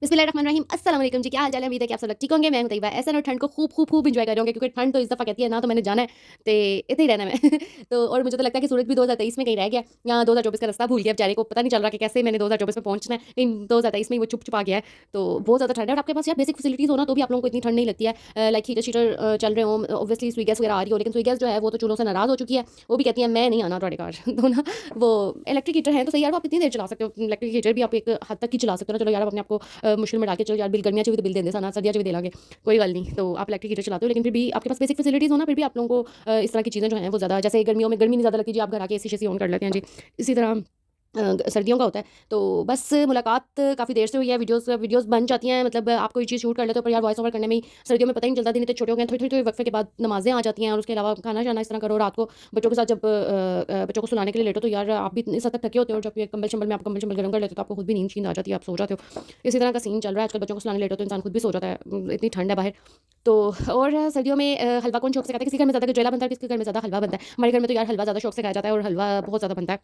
बिस्मिल्लाहिर्रहमानिर्रहीम अस्सलाम वालेकुम जी, क्या हाल चाल है? उम्मीद है कि आप सब लोग ठीक होंगे। मैं हूं तैयबा। ऐसा ना ठंड को खूब खूब खूब एंजॉय कर रहे होंगे क्योंकि ठंड तो इस दफ़ा कहती है ना, तो मैंने जाना है तो इतने ही रहना है मैं तो और मुझे तो लगता है कि सूरज भी 2023 में कहीं रह गया या 2024 का रास्ता भूल गया बेचारे को, पता नहीं चल रहा कि कैसे मैंने 2024 में पहुंचना है, लेकिन 2023 में ही वो छुप छुपा गया है। तो बहुत ज़्यादा ठंड है और आपके पास यार बेसिक फैसिलिटीज़ हो ना, तो भी आप लोगों को इतनी ठंड नहीं लगती है। लाइक हीटर शीटर चल रहे हो, ऑब्वियसली स्वी गैस वगैरह आ रही हो, लेकिन स्वी गैस जो है वो तो चूल्हों से नाराज़ हो चुकी है। वो भी कहती है मैं नहीं आना तुम्हारे घर तो ना वो इलेक्ट्रिक हीटर है तो सही यार, वो आप कितनी देर चला सकते हो। इलेक्ट्रिक हीटर भी आप एक हद तक ही चला सकते हो ना। चलो यार, आप अपने आपको मुश्किल में डाल के चलो यार, बिल गर्मियाँ भी तो बिल देंगे साना, सर्दियाँ भी दे लाँगे, कोई गल नहीं। तो आप इलेक्ट्रिक हीटर चलाते हो, लेकिन फिर भी आपके पास बेसिक फैसिलिटीज़ हो ना, फिर भी आप लोगों को इस तरह की चीज़ें जो हैं वो ज़्यादा, जैसे गर्मियों में गर्मी नहीं ज़्यादा लगती जी, आप घर आके एसी शेसी ऑन कर लेते हैं जी। इसी तरह सर्दियों का होता है। तो बस मुलाकात काफ़ी देर से हुई है, वीडियोज़ वीडियोज़ बन जाती हैं, मतलब आप कोई चीज़ शूट कर लेते हो, पर यार वॉइस ओवर करने में ही सर्दियों में पता ही नहीं चलता, दिन इतने छोटे हो गए हैं। थोड़ी-थोड़ी वक़्फ़े के बाद नमाज़ें आ जाती हैं और उसके अलावा खाना-शाना इस तरह करो रात को बच्चों के साथ, जब बच्चों को सुलाने के लिए लेटो, तो यार आप भी इस हद तक थके होते हो, और जब ये कंबल-शंबल में आप कंबल-शंबल गरम कर लेते हो तो आपको खुद भी नींद-शींद आ जाती है, आप सो जाते हो। इसी तरह का सीन चल रहा है आजकल, बच्चों को सुलाने लेटो तो इंसान खुद भी सो जाता है, इतनी ठंड है बाहर। तो और सर्दियों में हलवा कौन शौक से खाता है? किसी घर में ज़्यादा गजरेला बनता है, किसी के घर में ज़्यादा हलवा बनता है। हमारे घर में तो यार हलवा ज़्यादा शौक से खाया जाता है और हलवा बहुत ज़्यादा बनता है।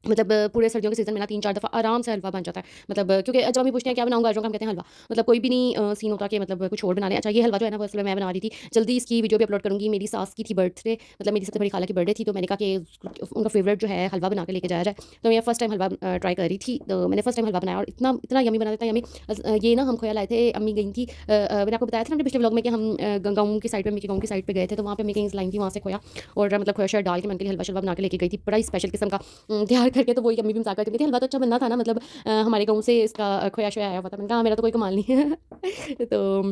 मतलब पूरे सर्दियों के सीज़न में ना 3-4 दफ़ा आराम से हलवा बन जाता है। मतलब क्योंकि जब हम पूछते हैं क्या बनाऊँगा, आज हम कहते हैं हलवा। मतलब कोई भी नहीं सीन होता कि मतलब कुछ और बना लें। अच्छा, ये हलवा जो है ना, वो असल में मैं बना रही थी। जल्दी इसकी वीडियो भी अपलोड करूँगी। मेरी सास की थी बर्थडे, मतलब मेरी सबसे बड़ी खाला की बर्थडे थी, तो मैंने कहा कि उनका फ़ेवरेट जो है हलवा बना के लेके जाया जाए। तो मैं फर्स्ट टाइम हलवा ट्राई कर रही थी। तो मैंने फर्स्ट टाइम हलवा बनाया और इतना इतना यम्मी बना था, इतना यम्मी। ये ना हम खोया लाए थे, अम्मी गई थी। मैंने आपको बताया था ना अपने पिछले व्लॉग में कि हम गाँव की साइड पे, अम्मी के गाँव की साइड पे गए थे, तो वहाँ पे अम्मी कहीं से लाई थी, वहाँ से खोया और मतलब खोया शोया डाल के मैं उनके लिए हलवा-शलवा बना के लेके गई थी। बड़ा ही स्पेशल किस्म का तैयार करके, तो वही अम्मी भी मज़ाक करती थी, हलवा तो अच्छा बनना था ना, मतलब हमारे गाँव से इसका खोया-शोया आया हुआ था। मैंने कहा, "हाँ, मेरा तो कोई कमाल नहीं है।" तो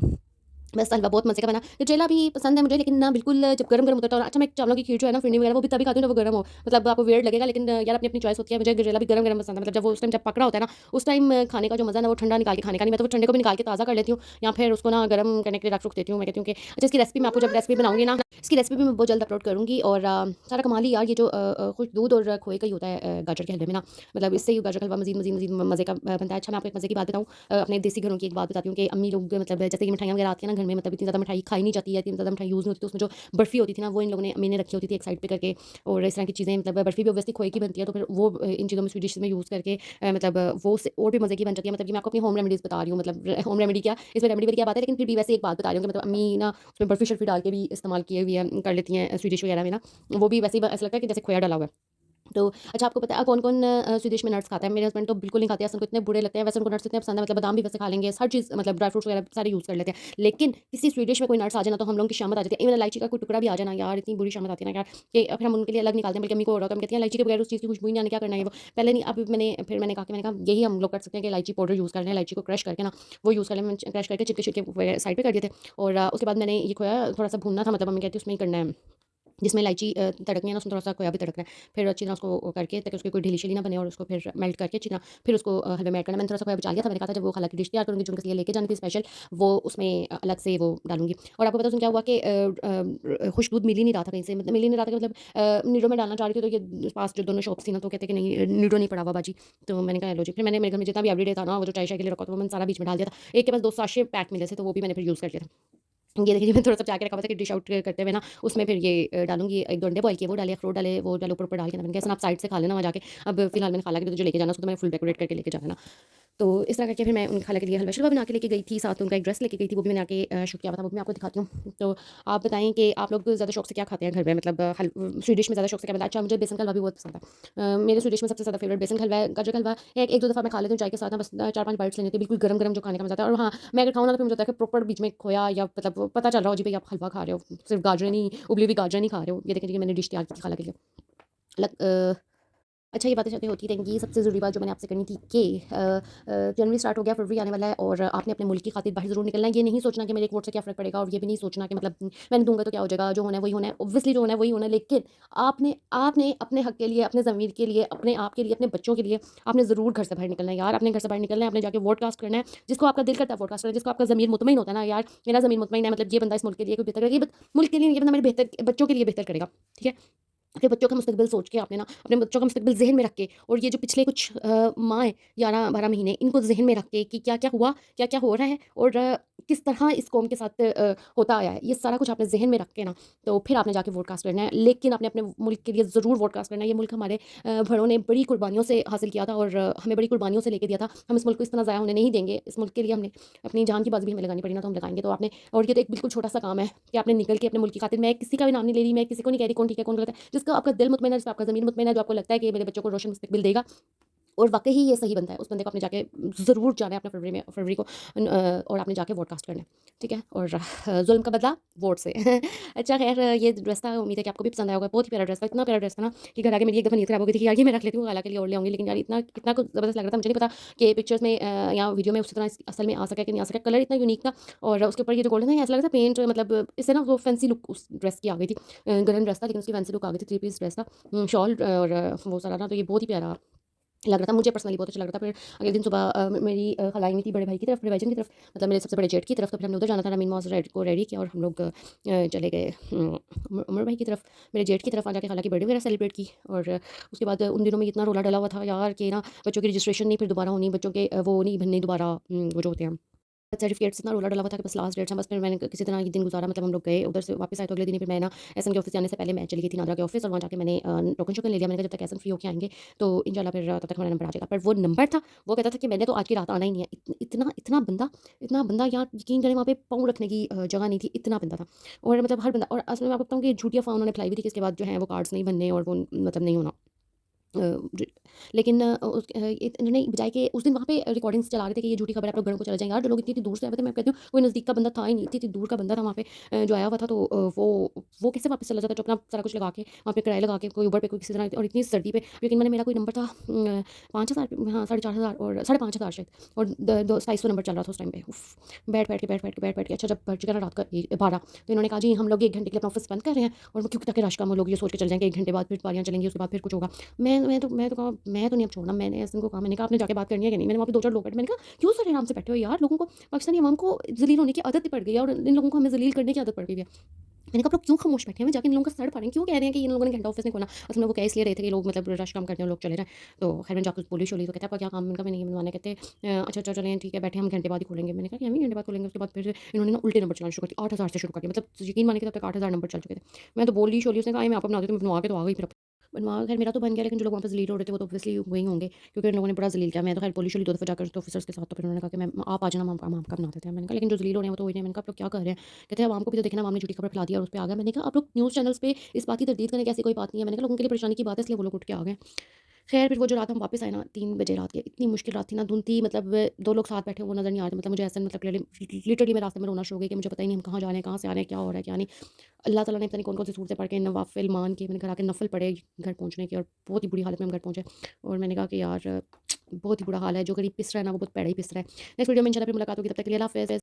बस हलवा बहुत मज़े का बना। गजरेला भी पसंद है मुझे, लेकिन ना बिल्कुल जब गरम-गरम होता है। और अच्छा, मैं चावलों की खीर जो है ना, फिरनी वगैरह, वो भी तभी खाती हूँ जब वो गरम हो। मतलब आपको वियर्ड लगेगा, लेकिन यार अपनी-अपनी चॉइस होती है। मुझे गजरेला भी गरम-गरम पसंद है। मतलब जब वो उस टाइम जब पकड़ा होता है ना, उस टाइम खाने का जो मज़ा है ना, वो ठंडा निकाल के खाने का नहीं। मैं तो वो ठंडे को भी निकाल के ताज़ा कर लेती हूँ, या फिर उसको ना गरम करने के लिए रख देती हूँ। मैं कहती हूँ कि अच्छा, इसकी रेसिपी मैं आपको जब रेसिपी बनाऊँगी ना, इसकी रेसिपी भी मैं बहुत जल्द अपलोड करूँगी। और सारा कमाल ही यार, ये जो खुश दूध और खोए का ही होता है गाजर के हलवे में ना, मतलब इससे ही गाजर का हलवा मज़ीद मज़ीद मज़ीद मज़े का बनता है। अच्छा, मैं आपको एक मज़े की बात बताऊँ, अपने देसी घरों की एक बात बताती हूँ कि अम्मी लोग, मतलब जैसे कि मिठाइयाँ वगैरह आती है ना घर में, मतलब इतनी ज़्यादा मिठाई खाई नहीं जाती है, इतनी ज़्यादा मिठाई यूज़ नहीं होती, तो उसमें जो बर्फ़ी होती थी ना, वो इन लोगों ने, अम्मी ने रखी होती थी एक साइड पे करके। और इस तरह की चीज़ें, मतलब बर्फ़ी भी ऑब्वियसली खोए की बनती है, तो फिर वो इन चीज़ों में, स्वीट डिशेज़ में यूज़ करके मतलब वो से और भी मज़े की बन जाती है। मतलब कि मैं आपको अपनी होम रेमेडीज़ बता रही हूँ, मतलब होम रेमेडी क्या, इसमें रेमेडी वाली क्या बात है, लेकिन फिर भी वैसे एक बात बता रही हूँ कि मतलब अम्मी ना उसमें बर्फ़ी-शर्फ़ी डाल के भी इस्तेमाल किए हुए हैं, कर लेती हैं स्वीट डिश वगैरह में ना, वो भी वैसे ही ऐसा लगता है कि जैसे खोया डाला हुआ है। तो अच्छा, आपको पता है कौन-कौन स्वीडिश में नट्स खाता है? मेरे हस्बैंड तो बिल्कुल नहीं खाते हैं, उनको इतने बुरे लगते हैं। वैसे उनको नट्स इतने पसंद है, मतलब बादाम भी वैसे खा लेंगे, हर चीज़, मतलब ड्राई फ्रूट्स वगैरह सारे यूज़ कर लेते हैं। लेकिन किसी स्वीडिश में कोई नट्स आ जाए ना, तो हम लोगों की शामत आ जाती है। इवन इलायची का कोई टुकड़ा भी आ जाए ना यार, इतनी बुरी शामत आती है ना यार, कि फिर हम उनके लिए अलग निकालते हैं। बल्कि अम्मी को हो रहा होता है, हम कहती हैं इलायची के बगैर उस चीज़ की खुशबू ही नहीं आनी, क्या करना है ये वो। पहले नहीं, अब मैंने कहा कि यही हम लोग कर सकते हैं कि इलायची पाउडर यूज़ कर लें, इलायची को क्रश करके ना, वो यूज़ कर लें। मैंने क्रश करके छिलके-छिलके साइड पे कर दिए थे। और उसके बाद मैंने ये खोया थोड़ा-सा भूनना था, मतलब मम्मी कहती है उसमें ही करना है, जिसमें इलायची तड़कनी है ना, उसमें थोड़ा-सा खोया भी तड़कना है। फिर अच्छी तरह उसको करके, ताकि उसकी कोई ढीली-शीली ना बने, और उसको फिर मेल्ट करके अच्छी तरह फिर उसको हलवे में ऐड करना। मैंने थोड़ा-सा खोया बचा लिया था, मैंने कहा था जब वो खाला की डिश तैयार करूँगी, जो उनके लिए लेके जानी थी स्पेशल, वो उसमें अलग से वो डालूँगी। और आपको पता है उसमें क्या हुआ कि खुश दूध मिल ही नहीं रहा था कहीं से, मतलब मिल ही नहीं रहा था कि, मतलब नीडो में डालना चाह रही थी, तो ये पास जो दोनों शॉप्स थी ना, तो कहते कि नहीं, नीडो नहीं पड़ा हुआ बाजी। तो मैंने कहा लो जी, फिर मैंने मेरे घर में जितना भी एवरीडे था ना, वो जो चाय-शाय के लिए रखा था, वो मैंने सारा बीच में डाल दिया था। एक के पास 2 साशे पैक मिले थे, तो वो भी मैंने फिर यूज़ कर लिया था। ये देखिए, मैंने थोड़ा-सा बचा के रखा हुआ था कि डिश आउट करते हुए ना, उसमें फिर ये डालूँगी, 1-2 अंडे बॉयल किए, वो डाले, अखरोट डाले, वो डाले ऊपर-ऊपर डाल के ना, मैंने कहा आप साइड से खा लेना वहाँ जाके। अब फिलहाल मैंने खाला के लिए जो लेके जाना, उसको तो मैंने फुल डेकोरेट करके लेके जाना है ना। तो इस तरह करके फिर मैं उनकी खाला के लिए हलवा-शलवा बना के लेके गई थी, साथ उनका एक ड्रेस लेके गई थी, वो भी मैंने आके शूट किया हुआ था, वो भी मैं आपको दिखाती हूँ। तो आप बताएँ कि आप लोग ज़्यादा शौक से क्या खाते हैं घर में? मतलब स्वीट डिश में ज़्यादा शौक से क्या बनता है? अच्छा, मुझे बेसन का हलवा भी बहुत पसंद है। मेरे स्वीट डिश में सबसे ज़्यादा फेवरेट बेसन का हलवा है। गाजर का हलवा एक 1-2 दफ़ा मैं खा लेती हूँ चाय के साथ ना, बस 4-5 बाइट्स लेनी होती है, बिल्कुल गरम-गरम जो खाने का मज़ा आता है। और हाँ, मैं अगर खाऊँ ना, तो फिर मुझे होता है कि प्रॉपर बीच में खोया, या मतलब पता चल रहा हो जी भई आप हलवा खा रहे हो, सिर्फ़ गाजरें नहीं, उबली हुई गाजरें नहीं खा रहे हो। ये देखें जी, मैंने डिश तैयार की थी खाला के लिए। लग अच्छा, ये बातें-शातें होती रहेंगी। सबसे ज़रूरी बात जो मैंने आपसे करनी थी कि जनवरी स्टार्ट हो गया, फरवरी आने वाला है, और आपने अपने मुल्क की खातिर बाहर ज़रूर निकलना है। ये नहीं सोचना कि मेरे एक वोट से क्या फ़र्क पड़ेगा, और ये भी नहीं सोचना कि मतलब मैंने दूँगा तो क्या हो जाएगा, जो होना है वही होना है। ऑब्वियसली जो होना है वही होना है, लेकिन आपने आपने अपने हक़ के लिए, अपने ज़मीर के लिए, अपने आप के लिए, अपने बच्चों के लिए आपने ज़रूर घर से बाहर निकलना है यार। आपने घर से बाहर निकलना है, आपने जाके वोट कास्ट करना है, जिसको आपका दिल करता है वोट कास्ट करना है, जिसको आपका ज़मीर मुतमईन होता है ना यार, मेरा ज़मीर मुतमईन है, मतलब ये बंदा इस मुल्क के लिए कोई बेहतर करेगा, ये मुल्क के लिए नहीं, ये बंदा मेरे बेहतर बच्चों के लिए बेहतर करेगा, ठीक है? अपने बच्चों का मुस्तकबिल सोच के आपने ना, अपने बच्चों का मुस्तकबिल ज़हन में रख के, और ये जो पिछले कुछ माह 11-12 महीने, इनको ज़हन में रख के कि क्या-क्या हुआ, क्या-क्या हो रहा है, और किस तरह इस कौम के साथ होता आया है, ये सारा कुछ आपने ज़हन में रख के ना, तो फिर आपने जाके वोट कास्ट करना है। लेकिन आपने अपने मुल्क के लिए ज़रूर वोट कास्ट करना है। ये मुल्क हमारे बड़ों ने बड़ी कुर्बानियों से हासिल किया था और हमें बड़ी कुर्बानियों से लेके दिया था। हम इस मुल्क को इस तरह ज़ाया होने नहीं देंगे। इस मुल्क के लिए हमने अपनी जान की बाज़ी भी हमें लगानी पड़ी ना, तो हम लगाएँगे। तो आपने, और ये तो एक बिल्कुल छोटा-सा काम है कि आपने निकल के अपने मुल्क की खातिर, मैं किसी का भी नाम नहीं ले रही, मैं किसी को नहीं कह रही कौन ठीक है, कौन गलत है। जिसका आपका दिल मुतमईन है, जिस पे आपका ज़मीर मुतमईन है, जो आपको लगता है कि ये मेरे बच्चों को रोशन मुस्तकबिल देगा और वाक़ई ही ये सही बंदा है, उस बंदे को आपने जाके ज़रूर जाना है अपना फरवरी को और आपने जाके वोट कास्ट करना है, ठीक है? और ज़ुल्म का बदला वोट से। अच्छा ख़ैर, ये ड्रेस था, उम्मीद है कि आपको भी पसंद आया होगा। बहुत ही प्यारा ड्रेस था, इतना प्यारा ड्रेस था ना कि घर आके मेरी एक दफ़ा नीयत ख़राब हो गई थी कि यार ये मैं रख लेती हूँ, खाला के लिए और ले आऊँगी। लेकिन यार इतना इतना कुछ ज़बरदस्त लग रहा था, मुझे नहीं पता कि पिक्चर्स में या वीडियो में उसी तरह असल में आ सका कि नहीं आ सका। कलर इतना यूनिक था और उसके ऊपर ये जो गोल्डन है, ऐसा लग रहा था पेंट, मतलब इससे ना वो फैंसी लुक उस ड्रेस की आ गई थी। गर्म ड्रेस था लेकिन उसकी फैंसी लुक आ गई थी, 3 पीस ड्रेस था। शॉल और वो सारा ना, तो ये बहुत ही प्यारा लग रहा था, मुझे पर्सनली बहुत अच्छा लग रहा था। फिर अगले दिन सुबह मेरी खाला आई हुई थी बड़े भाई की तरफ, बड़े भाईजान की तरफ, मतलब मेरे सबसे बड़े जेठ की तरफ। तो फिर हमने उधर जाना था, रमीन मॉस को रेडी किया और हम लोग चले गए उमर भाई की तरफ, मेरे जेठ की तरफ। वहाँ जाके खाला की बर्थडे वगैरह सेलिब्रेट की और उसके बाद उन दिनों में इतना रोला डला हुआ था यार कि ना, बच्चों की रजिस्ट्रेशन नहीं फिर दोबारा होनी, बच्चों के वो नहीं बनने दोबारा, वो जो होते हैं सर्टिफिकेट्स, इतना रोला डला हुआ था कि बस लास्ट डेट था। बस फिर मैंने किसी तरह ये दिन गुजारा, मतलब हम लोग गए उधर से वापस आए तो अगले दिन ही फिर मैं ना एसएन के ऑफिस जाने से पहले मैं चली गई थी नादरा के ऑफिस और वहाँ जाके मैंने टोकन शोकन ले लिया। मैंने कहा जब तक एसएन फ्री होके आएंगे तो इंशाल्लाह फिर तब तक हमारा नंबर आ जाएगा। पर वो नंबर था, वो कहता था कि मैंने तो आज की रात आना ही नहीं है। इतना इतना बंदा, यहाँ यकीन करें वहाँ पे पाँव रखने की जगह नहीं थी, इतना बंदा था। और मतलब हर बंदा, और असल में मैं आपको बताऊँ कि झूठी अफवाह उन्होंने फैलाई हुई थी कि इसके बाद जो है वो कार्ड्स नहीं बनने और वो मतलब नहीं होना। अ, ज लेकिन इन्होंने बजाय के उस दिन वहाँ पे रिकॉर्डिंग्स चला रहे थे कि ये झूठी खबर है, आप लोग घरों को चले जाएँ। यार जो लोग इतनी-इतनी दूर से आए हुए थे, मैं कहती हूँ कोई नज़दीक का बंदा था ही नहीं, इतनी-इतनी दूर का बंदा था वहाँ पे जो आया हुआ था। तो वो कैसे वापस चला जाता जो अपना सारा कुछ लगा के वहाँ पे किराया लगा के कोई ऊबर पे कोई किसी तरह, और इतनी सर्दी पे। यकीन मानिए मेरा कोई नंबर था 5,000, हाँ 4,500 और 5,500 शायद, और द दो 250 नंबर चल रहा था उस टाइम पे। उफ़! बैठ-बैठ के अच्छा जब बज गया ना रात का 12, तो इन्होंने कहा जी हम लोग 1 घंटे के लिए अपना ऑफ़िस बंद कर रहे हैं और वो क्योंकि ताकि रश कम हो, लोग ये सोच के चले जाएँगे 1 घंटे बाद फिर पारियाँ चलेंगी, उसके बाद फिर कुछ होगा। मैं तो कहा मैं तो नहीं अब छोड़ना। मैंने एसएन को कहा, मैंने कहा आपने जाके बात करनी है कि नहीं? मैंने वहाँ पे 2-4 लोग बैठे, मैंने कहा क्यों सर आराम से बैठे हो यार? लोगों को, पाकिस्तानी अवाम को ज़लील होने की आदत ही पड़ गई है और इन लोगों को हमें ज़लील करने की आदत पड़ गई है। मैंने कहा आप लोग क्यों खामोश बैठे हैं? मैं जाके इन लोगों का सर फाड़ें, क्यों कह रहे हैं कि इन लोगों ने घंटा ऑफिस नहीं खोला? असल में वो कह इसलिए रहे थे कि लोग मतलब रश कम करते हैं और लोग चले जाएँ। तो खैर मैंने जाके बोली-शोली तो कहते हैं आपका क्या काम है? मैंने कहा मैंने ये बनवाना है। कहते अच्छा चलें ठीक है, बैठे हम घंटे बाद ही खोलेंगे। मैंने कहा कि हम ही घंटे बाद खोलेंगे। उसके बाद फिर इन्होंने ना उल्टे नंबर चलाना शुरू कर दिए, 8,000 से शुरू कर दिया। मतलब यकीन मानिए कि तब तक 8,000 नंबर चल चुके थे। मैं तो बोली-शोली, उसने कहा ये मैं आपको बना देती हूँ, मैं बनवा के तो आ गई फिर। बनवा खैर मेरा तो बन गया, लेकिन जो लोग वहाँ पे ज़लील हो रहे थे वो तो ऑब्वियसली वही होंगे क्योंकि उन लोगों ने बड़ा ज़लील किया। मैं तो खैर बोली-शोली 2 दफ़ा जाकर उसके ऑफिसर्स के साथ, तो फिर उन्होंने कहा कि मैं आप आ जाना, हम आपका बना देते हैं। मैंने कहा लेकिन जो ज़लील हो रहे हैं वो तो वही नहीं। मैंने कहा आप लोग क्या कर रहे हैं? कहते हैं अवाम को भी तो देखना, अवाम ने झूठी खबर फैला दी और उस पे आ गए। मैंने कहा आप लोग न्यूज़ चैनल्स पे इस बात की तरदीद करने की ऐसी कोई बात नहीं है। मैंने कहा लोगों के लिए परेशानी की बात है इसलिए वो लोग उठ के आ गए। खैर फिर वो जो रात हम वापस आए ना 3 बजे रात के, इतनी मुश्किल रात थी ना, धुंध थी, मतलब 2 लोग साथ बैठे वो नज़र नहीं आ रहे। मतलब मुझे ऐसा, मतलब लिटरली मैं रास्ते में रोना शुरू हो गई कि मुझे पता ही नहीं हम कहाँ जा रहे हैं, कहाँ से आ रहे हैं, क्या हो रहा है, क्या नहीं। अल्लाह ताला ने पता नहीं कौन-कौन सी सूरतें पढ़ के नवाफ़िल मान के मैंने घर आके नफ़ल पढ़े घर पहुँचने के, और बहुत ही बुरी हालत में हम घर पहुँचे। और मैंने कहा कि यार बहुत ही बुरा हाल है, जो गरीब पिस रहा है ना वो बहुत पैड़ा ही पिस रहा है। नेक्स्ट वीडियो में इंशाल्लाह फिर मुलाकात होगी, तब तक के लिए अल्लाह हाफ़िज़।